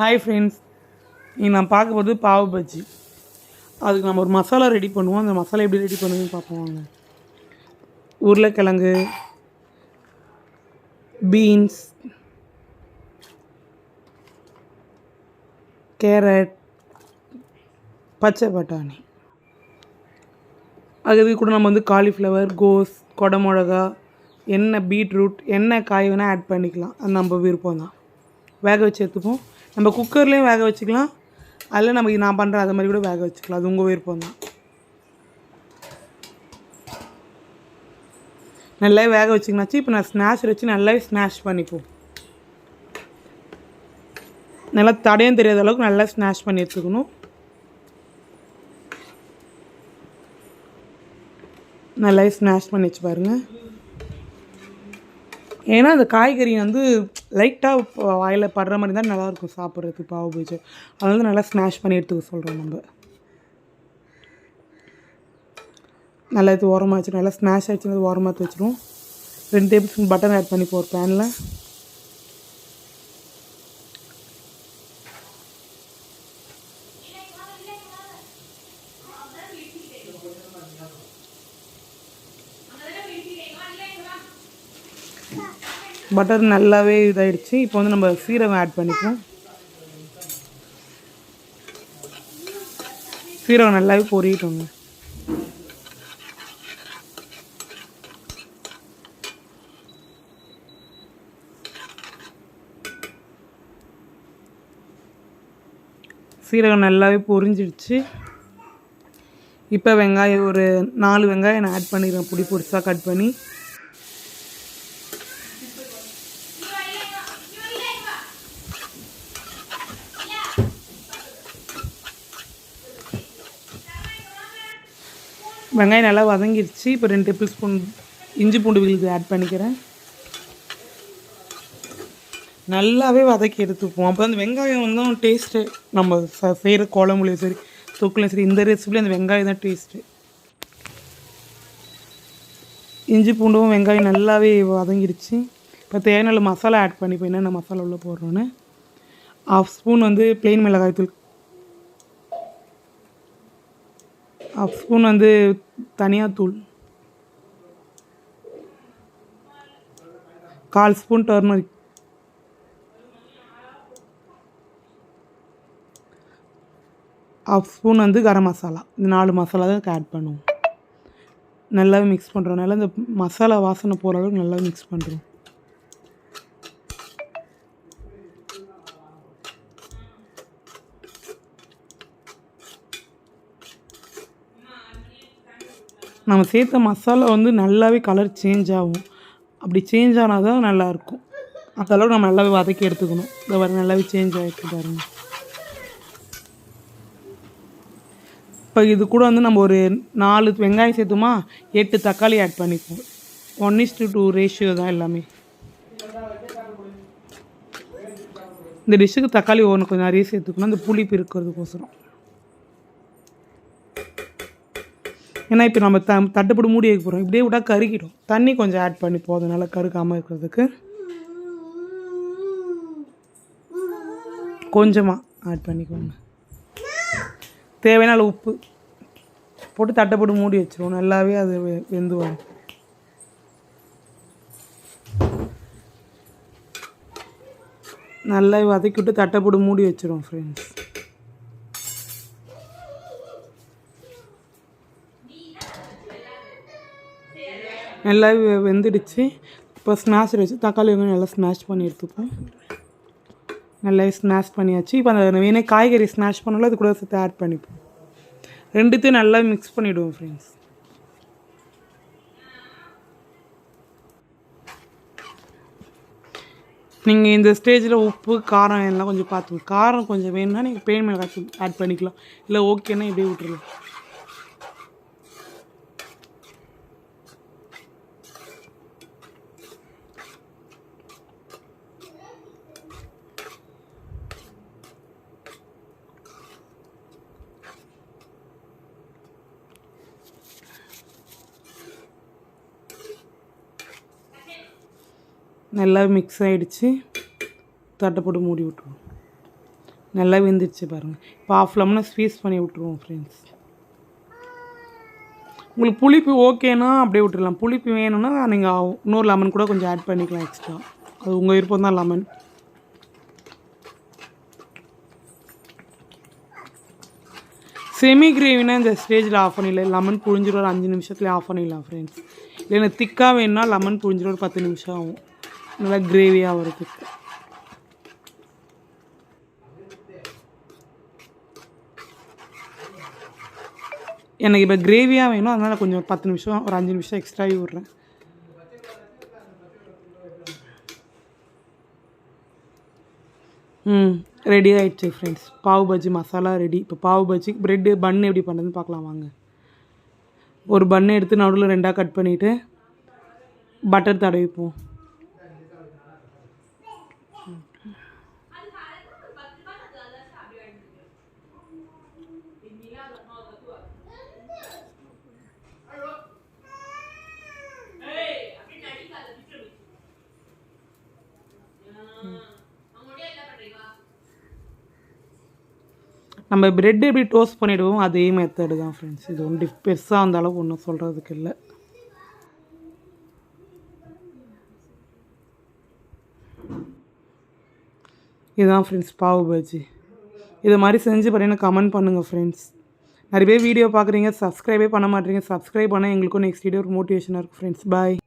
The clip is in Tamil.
ஹாய் ஃப்ரெண்ட்ஸ், இன்றைக்கி நான் பார்க்க போகிறது பாவு பஜ்ஜி. அதுக்கு நம்ம ஒரு மசாலா ரெடி பண்ணுவோம். அந்த மசாலா எப்படி ரெடி பண்ணுவோம்னு பார்ப்போம் வாங்க. உருளைக்கிழங்கு, பீன்ஸ், கேரட், பச்சை பட்டாணி, அதுக்கு கூட நம்ம வந்து காலிஃப்ளவர், கோஸ், கொடை மிளகா, எண்ணெய், பீட்ரூட், எண்ணெய் காய் வேணால் ஆட் பண்ணிக்கலாம். அது நம்ம விருப்பம் தான். வேக வச்சு எடுத்துப்போம். நம்ம குக்கர்லேயும் வேக வச்சுக்கலாம், அதில் நம்ம நான் பண்ணுறேன் அது மாதிரி கூட வேக வச்சுக்கலாம். அது உங்கள் விருப்பம் தான். நல்லா வேக வச்சிங்கனாச்சு. இப்போ நான் ஸ்நாஷர் வச்சு நல்லாவே ஸ்நாஷ் பண்ணிப்போம். நல்லா தடையும் தெரியாத அளவுக்கு நல்லா ஸ்நாஷ் பண்ணி எடுத்துக்கணும். நல்லாவே ஸ்நாஷ் பண்ணி வச்சு பாருங்கள். ஏன்னா அந்த காய்கறி வந்து லைட்டாக வாயில் படுற மாதிரி தான் நல்லாயிருக்கும் சாப்பிட்றதுக்கு பாவு பஜ்ஜி. அதனால நல்லா ஸ்மாஷ் பண்ணி எடுத்துக்க சொல்கிறோம். நம்ம நல்லா இது ஓரமாக வச்சு நல்லா ஸ்மாஷ் ஆகிடுச்சு ஓரமாக எடுத்து வச்சுருவோம். 2 டேபிள் ஸ்பூன் பட்டர் ஆட் பண்ணி ஒரு பேனில். பட்டர் நல்லாவே இதாகிடுச்சு. இப்போ வந்து நம்ம சீரகம் ஆட் பண்ணிப்போம். சீரகம் நல்லாவே பொரியட்டோங்க. சீரகம் நல்லாவே பொரிஞ்சிடுச்சு. இப்போ வெங்காயம் ஒரு 4 வெங்காயம் நான் ஆட் பண்ணிடுறேன். பொடிசாக கட் பண்ணி. வெங்காயம் நல்லா வதங்கிடுச்சு. இப்போ 2 டேபிள் ஸ்பூன் இஞ்சி பூண்டு விழுது ஆட் பண்ணிக்கிறேன். நல்லாவே வதக்கி எடுத்துப்போம். அப்போ அந்த வெங்காயம் வந்து டேஸ்ட்டு நம்ம செய்கிற குழம்புலையும் சரி, தொக்குலையும் சரி, இந்த ரெசிபிலையும் அந்த வெங்காயம் தான் டேஸ்ட்டு. இஞ்சி பூண்டும் வெங்காயம் நல்லாவே வதங்கிடுச்சு. இப்போ தேவையான மசாலா ஆட் பண்ணிப்போம். என்னென்ன மசாலா உள்ளே போடுறோன்னு. 1/2 ஸ்பூன் வந்து ப்ளெயின் மிளகாய்த்தூள், 1/2 ஸ்பூன் வந்து தனியாத்தூள், 1/4 ஸ்பூன் டர்மரிக், 1/2 ஸ்பூன் வந்து கரம் மசாலா. இந்த 4 மசாலா தான் ஆட் பண்ணுவோம். நல்லாவே மிக்ஸ் பண்ணுறோம். நல்லா இந்த மசாலா வாசனை போகிற அளவுக்கு நல்லா மிக்ஸ் பண்ணுறோம். நம்ம சேர்த்த மசாலா வந்து நல்லாவே கலர் சேஞ்ச் ஆகும். அப்படி சேஞ்ச் ஆனால் தான் நல்லாயிருக்கும். அந்தளவுக்கு நம்ம நல்லாவே வதக்கி எடுத்துக்கணும். இந்த வர நல்லாவே சேஞ்ச் ஆகிட்டு பாருங்க. இப்போ இது கூட வந்து நம்ம ஒரு 4 வெங்காயம் சேர்த்துமா, 8 தக்காளி ஆட் பண்ணிப்போம். 1:2 ரேஷியோ தான் எல்லாமே. இந்த டிஷ்ஷுக்கு தக்காளி கொஞ்சம் நிறைய சேர்த்துக்கணும், அந்த புளிப்பு இருக்கிறதுக்கோசரம். ஏன்னா இப்போ நம்ம தட்டுப்படி மூடி வைக்க போகிறோம். இப்படியே விட்டால் கருகிடும். தண்ணி கொஞ்சம் ஆட் பண்ணிப்போம், அதனால கருகாமல் இருக்கிறதுக்கு. கொஞ்சமாக ஆட் பண்ணிக்கோங்க. தேவையான உப்பு போட்டு தட்டைப்பட்டு மூடி வச்சுருவோம். நல்லாவே அது வெந்து வரும். நல்லா வதக்கி விட்டு தட்டைப்பட்டு மூடி வச்சுருவோம் ஃப்ரெண்ட்ஸ். நல்லாவே வெந்துடுச்சு. இப்போ ஸ்மாஷர் வச்சு தக்காளி வெங்காயம் நல்லா ஸ்மாஷ் பண்ணி எடுத்துப்போம். நல்லாவே ஸ்மாஷ் பண்ணியாச்சு. இப்போ அந்த வேணே காய்கறி ஸ்மாஷ் பண்ணாலும் அது கூட சேர்த்து ஆட் பண்ணிப்போம். ரெண்டுத்தையும் நல்லா மிக்ஸ் பண்ணிவிடுவோம் ஃப்ரெண்ட்ஸ். நீங்கள் இந்த ஸ்டேஜில் உப்பு காரம் எல்லாம் கொஞ்சம் பார்த்துக்கணும். காரம் கொஞ்சம் வேணும்னா நீங்கள் ப்ளெயின் மிளகாய் ஆட் பண்ணிக்கலாம். இல்லை ஓகேன்னா இப்படியே விட்டுருலாம். நல்லா மிக்ஸ் ஆகிடுச்சு. தட்டை போட்டு மூடி விட்டுருவோம். நல்லா வெந்துடுச்சு பாருங்கள். இப்போ ஆஃப் லெமனை ஸ்வீஸ் பண்ணி விட்ருவோம் ஃப்ரெண்ட்ஸ். உங்களுக்கு புளிப்பு ஓகேனா அப்படியே விட்டுடலாம். புளிப்பு வேணும்னா நீங்கள் இன்னொரு லெமன் கூட கொஞ்சம் ஆட் பண்ணிக்கலாம் எக்ஸ்ட்ரா. அது உங்கள் விருப்பம் தான் லெமன். செமி கிரேவினா இந்த ஸ்டேஜில் ஆஃப் பண்ணிடலாம். லெமன் புழிஞ்சிடும், ஒரு 5 நிமிஷத்துலேயே ஆஃப் பண்ணிடலாம் ஃப்ரெண்ட்ஸ். இல்லைன்னா திக்காக வேணுன்னா லெமன் புழிஞ்சிடும், ஒரு 10 நிமிஷம் ஆகும் நல்லா கிரேவியாக வரதுக்கு. எனக்கு இப்போ கிரேவியாக வேணும், அதனால் கொஞ்சம் 10 நிமிஷம் ஒரு 5 நிமிஷம் எக்ஸ்ட்ராவே விட்றேன். ரெடி ஆகிடுச்சு ஃப்ரெண்ட்ஸ். பாவ் பஜ்ஜி மசாலா ரெடி. இப்போ பாவ் பஜ்ஜி ப்ரெட்டு பன் எப்படி பண்ணுறதுன்னு பார்க்கலாம் வாங்க. ஒரு பன்னை எடுத்து நடுவில் 2ஆக கட் பண்ணிவிட்டு பட்டர் தடவிப்போம். நம்ம ப்ரெட் எப்படி டோஸ்ட் பண்ணிவிடுவோம் அதே மெத்தடு தான் ஃப்ரெண்ட்ஸ். இது ஒன்றும் பெருசாக அந்த அளவுக்கு ஒன்றும் சொல்கிறதுக்கு இல்லை. இதுதான் ஃப்ரெண்ட்ஸ் பாவ் பஜ்ஜி. இது மாதிரி செஞ்சு பார்த்தீங்கன்னா கமெண்ட் பண்ணுங்கள் ஃப்ரெண்ட்ஸ். நிறைய பேர் வீடியோ பார்க்குறீங்க, சப்ஸ்கிரைபே பண்ண மாட்டேறீங்க. சப்ஸ்கிரைப் பண்ணால் எங்களுக்கும் நெக்ஸ்ட் வீடியோ ஒரு மோட்டிவேஷனாக இருக்கும் ஃப்ரெண்ட்ஸ். பாய்.